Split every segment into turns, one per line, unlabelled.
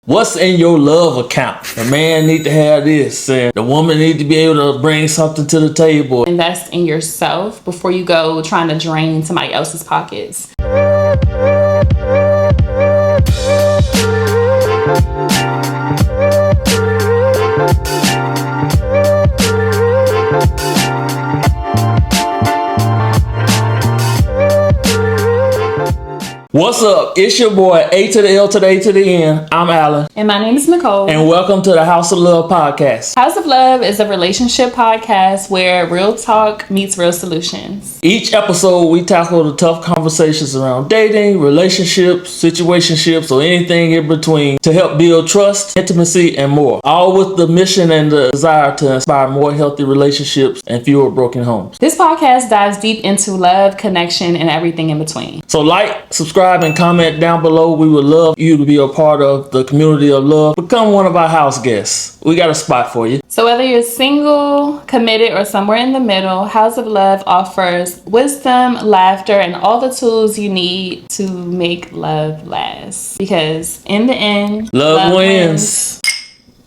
What's in your love account? The man need to have this, and the woman need to be able to bring something to the table.
Invest in yourself before you go trying to drain somebody else's pockets.
What's up? It's your boy A to the L to the A to the N. I'm Alan.
And my name is Nicole.
And welcome to the House of Love podcast.
House of Love is a relationship podcast where real talk meets real solutions.
Each episode, we tackle the tough conversations around dating, relationships, situationships, or anything in between to help build trust, intimacy, and more. All with the mission and the desire to inspire more healthy relationships and fewer broken homes.
This podcast dives deep into love, connection, and everything in between.
So like, subscribe, and comment down below. We would love you to be a part of the community of love. Become one of our house guests. We got a spot for you.
So whether you're single, committed, or somewhere in the middle, House of Love offers wisdom, laughter, and all the tools you need to make love last. Because in the end,
love wins.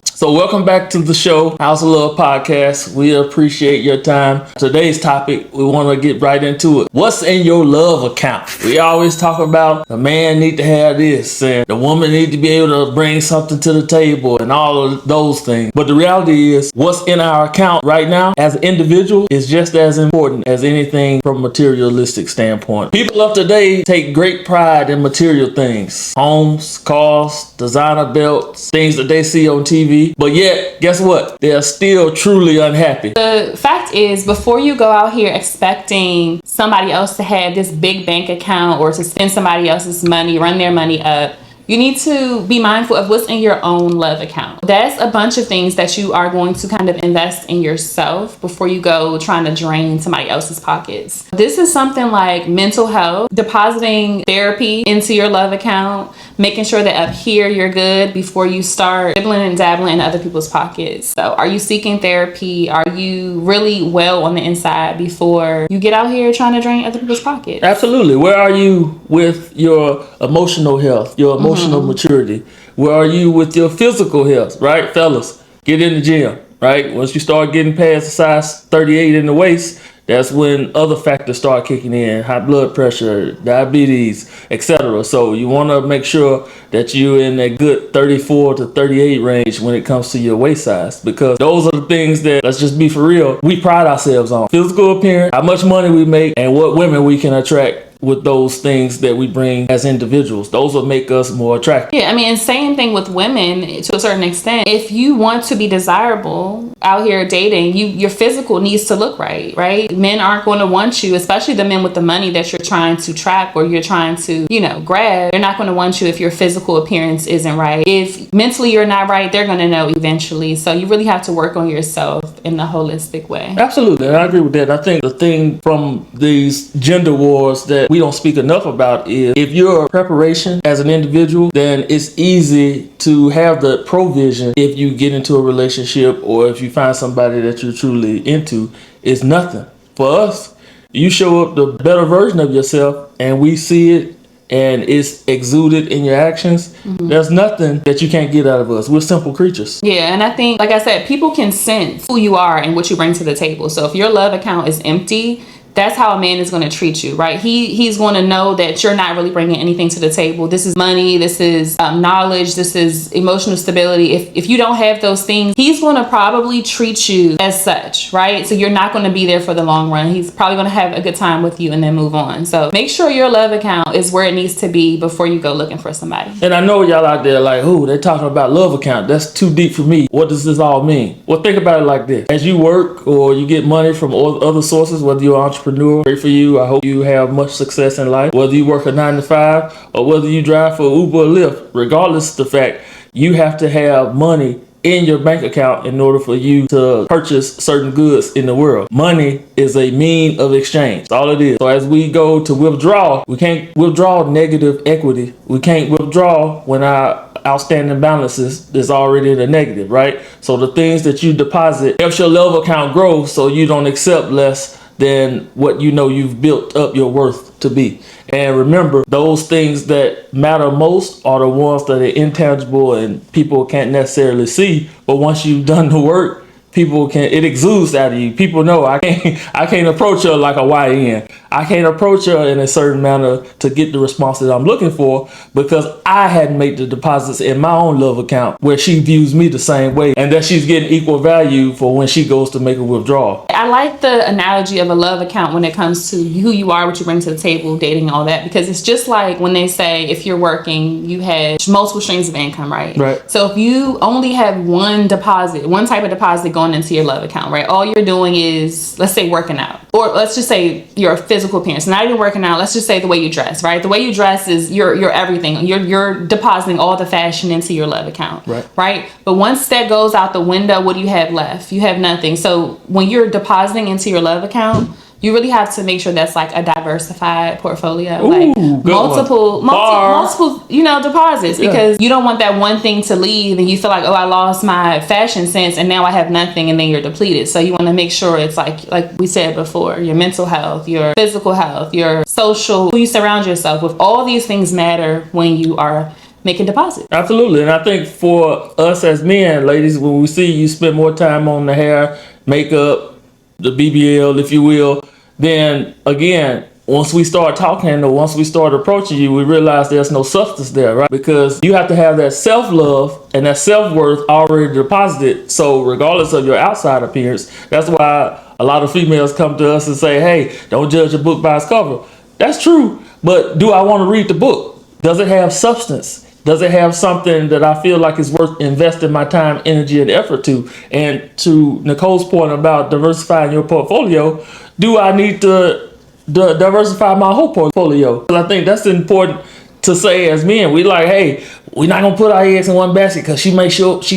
So welcome back to the show, House of Love podcast. We appreciate your time. Today's topic, we want to get right into it. What's in your love account? We always talk about the man need to have this, and the woman need to be able to bring something to the table, and all of those things. But the reality is, what's in our account right now as an individual is just as important as anything from a materialistic standpoint. People of today take great pride in material things. Homes, cars, designer belts, things that they see on TV. But yet, guess what? They're still truly unhappy.
The fact is, before you go out here expecting somebody else to have this big bank account or to spend somebody else's money, run their money up, you need to be mindful of what's in your own love account. That's a bunch of things that you are going to kind of invest in yourself before you go trying to drain somebody else's pockets. This is something like mental health, depositing therapy into your love account, making sure that up here you're good before you start dibbling and dabbling in other people's pockets. So are you seeking therapy? Are you really well on the inside before you get out here trying to drain other people's pockets?
Absolutely. Where are you with your emotional health, your emotional maturity? Where are you with your physical health, right? Fellas, get in the gym, right? Once you start getting past the size 38 in the waist, that's when other factors start kicking in, high blood pressure, diabetes, etc. So you want to make sure that you're in that good 34 to 38 range when it comes to your waist size, because those are the things that, let's just be for real, we pride ourselves on. Physical appearance, how much money we make, and what women we can attract with those things that we bring as individuals. Those will make us more attractive.
Yeah, I mean, and same thing with women to a certain extent. If you want to be desirable out here dating, your physical needs to look right? Men aren't going to want you, especially the men with the money that you're trying to track or you're trying to, grab. They're not going to want you if your physical appearance isn't right. If mentally you're not right, they're going to know eventually. So you really have to work on yourself in a holistic way.
Absolutely, and I agree with that. I think the thing from these gender wars that we don't speak enough about is, if you're a preparation as an individual, then it's easy to have the provision if you get into a relationship or if you find somebody that you're truly into. It's nothing. For us, you show up the better version of yourself and we see it and it's exuded in your actions. There's nothing that you can't get out of us. We're simple creatures.
Yeah, and I think, like I said, people can sense who you are and what you bring to the table. So if your love account is empty, that's how a man is going to treat you, right? He's going to know that you're not really bringing anything to the table. This is money. This is knowledge. This is emotional stability. If you don't have those things, he's going to probably treat you as such, right? So you're not going to be there for the long run. He's probably going to have a good time with you and then move on. So make sure your love account is where it needs to be before you go looking for somebody.
And I know y'all out there like, they're talking about love account. That's too deep for me. What does this all mean? Well, think about it like this. As you work or you get money from other sources, whether you're an entrepreneur, great for you. I hope you have much success in life. Whether you work a 9 to 5 or whether you drive for Uber or Lyft, regardless of the fact, you have to have money in your bank account in order for you to purchase certain goods in the world. Money is a mean of exchange. That's all it is. So as we go to withdraw, we can't withdraw negative equity. We can't withdraw when our outstanding balances is already in the negative, right? So the things that you deposit helps your love account grow so you don't accept less than what you know you've built up your worth to be. And remember, those things that matter most are the ones that are intangible and people can't necessarily see. But once you've done the work, it exudes out of you. People know I can't approach her like a YN. I can't approach her in a certain manner to get the response that I'm looking for because I hadn't made the deposits in my own love account where she views me the same way and that she's getting equal value for when she goes to make a withdrawal.
I like the analogy of a love account when it comes to who you are, what you bring to the table, dating, all that, because it's just like when they say if you're working, you have multiple streams of income, right?
Right.
So if you only have one type of deposit going into your love account, right? All you're doing is, let's say, working out, or let's just say your physical appearance. Not even working out. Let's just say the way you dress, right? The way you dress is your everything. You're depositing all the fashion into your love account, right? But once that goes out the window, what do you have left? You have nothing. So when you're depositing into your love account, you really have to make sure that's like a diversified portfolio, like multiple, deposits, because you don't want that one thing to leave and you feel like, oh, I lost my fashion sense and now I have nothing, and then you're depleted. So you want to make sure it's like we said before, your mental health, your physical health, your social, who you surround yourself with. All these things matter when you are making deposits.
Absolutely. And I think for us as men, ladies, when we see you spend more time on the hair, makeup, the BBL, if you will, then again, once we start talking or once we start approaching you, we realize there's no substance there, right? Because you have to have that self-love and that self-worth already deposited. So regardless of your outside appearance, that's why a lot of females come to us and say, hey, don't judge a book by its cover. That's true. But do I want to read the book? Does it have substance? Does it have something that I feel like is worth investing my time, energy, and effort to? And to Nicole's point about diversifying your portfolio, do I need to diversify my whole portfolio? Because I think that's important to say as men. We like, hey, we're not gonna put our eggs in one basket because she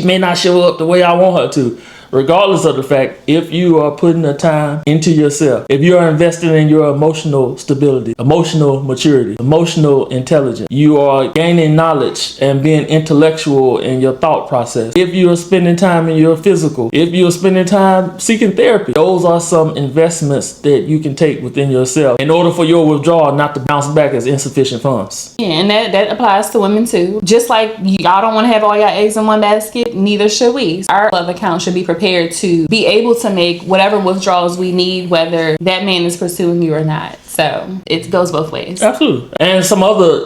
may not show up the way I want her to. Regardless of the fact, if you are putting the time into yourself, if you are investing in your emotional stability, emotional maturity, emotional intelligence, you are gaining knowledge and being intellectual in your thought process. If you are spending time in your physical, if you are spending time seeking therapy, those are some investments that you can take within yourself in order for your withdrawal not to bounce back as insufficient funds.
Yeah, and that applies to women too. Just like y'all don't want to have all your eggs in one basket, neither should we. Our love account should be prepared to be able to make whatever withdrawals we need, whether that man is pursuing you or not. So it goes both ways.
Absolutely. And some other,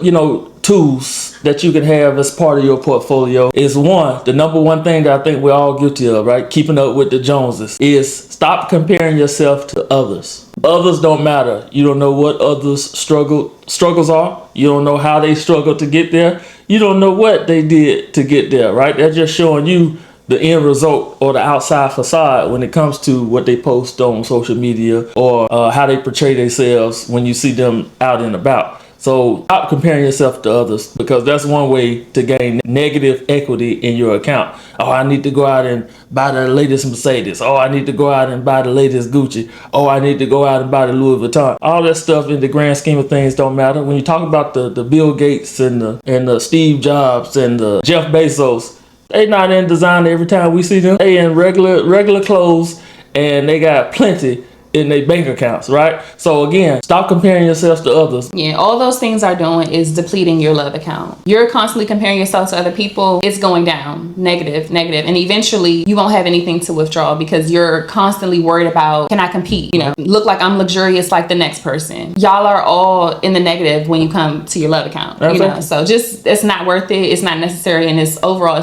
tools that you can have as part of your portfolio is the number one thing that I think we're all guilty of, right? Keeping up with the Joneses, is stop comparing yourself to others. Others don't matter. You don't know what others' struggles are. You don't know how they struggled to get there. You don't know what they did to get there, right? They're just showing you the end result or the outside facade when it comes to what they post on social media or how they portray themselves when you see them out and about. So stop comparing yourself to others, because that's one way to gain negative equity in your account. Oh, I need to go out and buy the latest Mercedes. Oh, I need to go out and buy the latest Gucci. Oh, I need to go out and buy the Louis Vuitton. All that stuff in the grand scheme of things don't matter. When you talk about the Bill Gates and the Steve Jobs and the Jeff Bezos, they not in designer every time we see them. They in regular clothes, and they got plenty in their bank accounts, right? So again, stop comparing yourselves to others.
Yeah, all those things are doing is depleting your love account. You're constantly comparing yourself to other people. It's going down, negative. And eventually you won't have anything to withdraw because you're constantly worried about, can I compete? Look like I'm luxurious like the next person. Y'all are all in the negative when you come to your love account. So just, it's not worth it. It's not necessary. And it's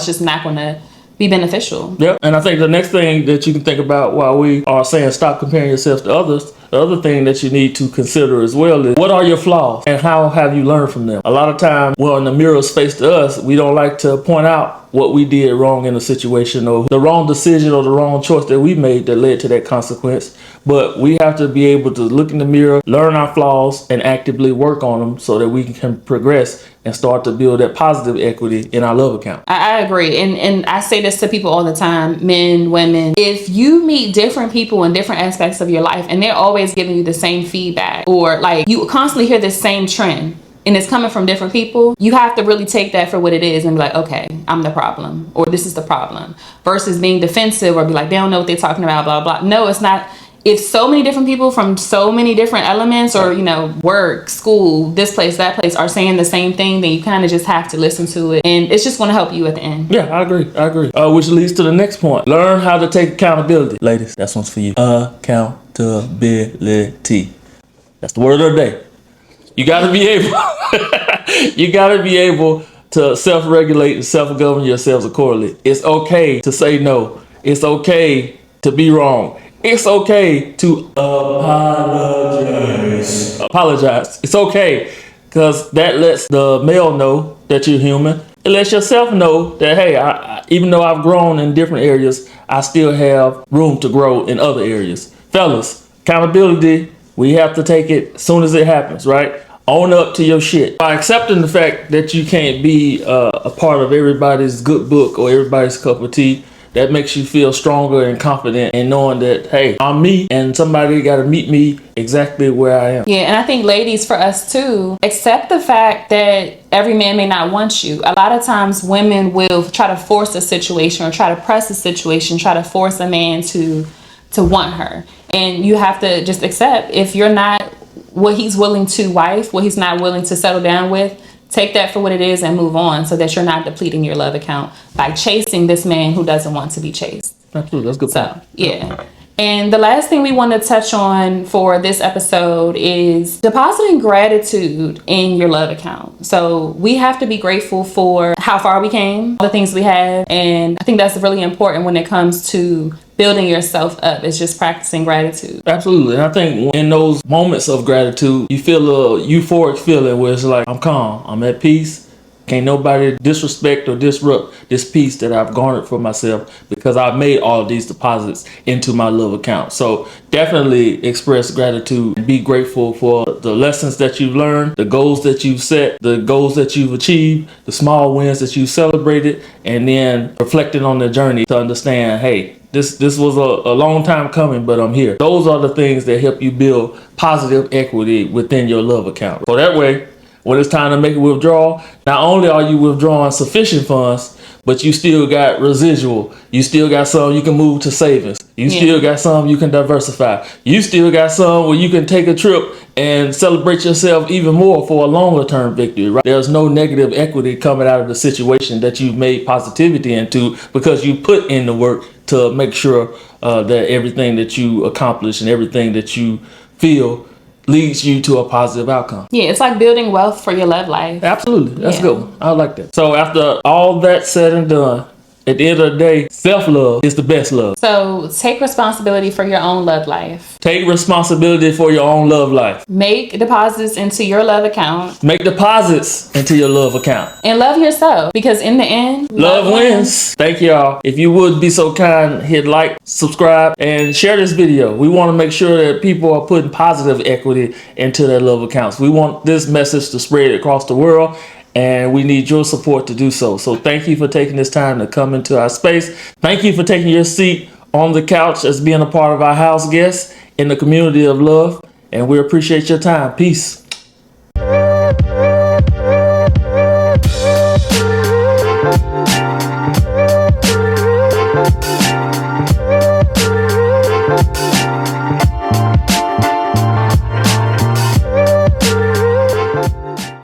just not going to be beneficial. Yep.
And I think the next thing that you can think about while we are saying stop comparing yourself to others, the other thing that you need to consider as well is, what are your flaws and how have you learned from them? A lot of times when the mirror is faced to us, we don't like to point out what we did wrong in a situation or the wrong decision or the wrong choice that we made that led to that consequence. But we have to be able to look in the mirror, learn our flaws, and actively work on them so that we can progress and start to build that positive equity in our love account.
I agree. And I say this to people all the time, men, women. If you meet different people in different aspects of your life and they're always giving you the same feedback, or like you constantly hear this same trend, and it's coming from different people, you have to really take that for what it is and be like, okay, I'm the problem, or this is the problem, versus being defensive or be like, they don't know what they're talking about, blah, blah. No, it's not. if so many different people from so many different elements, or work, school, this place, that place, are saying the same thing, then you kind of just have to listen to it, and it's just going to help you at the end.
Yeah, I agree. Which leads to the next point. Learn how to take accountability. Ladies, that's one's for you. Accountability. That's the word of the day. You got to be able. You got to be able to self-regulate and self-govern yourselves accordingly. It's okay to say no. It's okay to be wrong. It's okay to apologize. It's okay, because that lets the male know that you're human. It lets yourself know that, hey, even though I've grown in different areas, I still have room to grow in other areas. Fellas, accountability, we have to take it as soon as it happens, right? Own up to your shit. By accepting the fact that you can't be a part of everybody's good book or everybody's cup of tea, that makes you feel stronger and confident in knowing that, hey, I'm me, and somebody got to meet me exactly where I am.
Yeah, and I think, ladies, for us too, accept the fact that every man may not want you. A lot of times women will try to force a situation or try to press a situation, try to force a man to want her. And you have to just accept, if you're not what he's willing to wife, what he's not willing to settle down with, take that for what it is and move on, so that you're not depleting your love account by chasing this man who doesn't want to be chased.
Absolutely, that's good.
So, yeah. And the last thing we want to touch on for this episode is depositing gratitude in your love account. So we have to be grateful for how far we came, all the things we have. And I think that's really important when it comes to building yourself up, is just practicing gratitude.
Absolutely. And I think in those moments of gratitude, you feel a euphoric feeling where it's like, I'm calm, I'm at peace. Can't nobody disrespect or disrupt this peace that I've garnered for myself, because I've made all of these deposits into my love account. So definitely express gratitude and be grateful for the lessons that you've learned, the goals that you've set, the goals that you've achieved, the small wins that you've celebrated, and then reflecting on the journey to understand, hey, this was a long time coming, but I'm here. Those are the things that help you build positive equity within your love account. So that way, when it's time to make a withdrawal, not only are you withdrawing sufficient funds, but you still got residual. You still got some you can move to savings. You still got some you can diversify. You still got some where you can take a trip and celebrate yourself even more for a longer term victory, right? There's no negative equity coming out of the situation that you've made positivity into, because you put in the work to make sure that everything that you accomplish and everything that you feel leads you to a positive outcome.
Yeah, it's like building wealth for your love life.
Absolutely. That's good. I like that. So after all that said and done, at the end of the day, self-love is the best love.
So take responsibility for your own love life.
Take responsibility for your own love life.
Make deposits into your love account.
Make deposits into your love account.
And love yourself, because in the end,
love wins. Thank y'all. If you would be so kind, hit like, subscribe, and share this video. We want to make sure that people are putting positive equity into their love accounts. We want this message to spread across the world, and we need your support to do so. So thank you for taking this time to come into our space. Thank you for taking your seat on the couch as being a part of our house guest in the community of love. And we appreciate your time. Peace.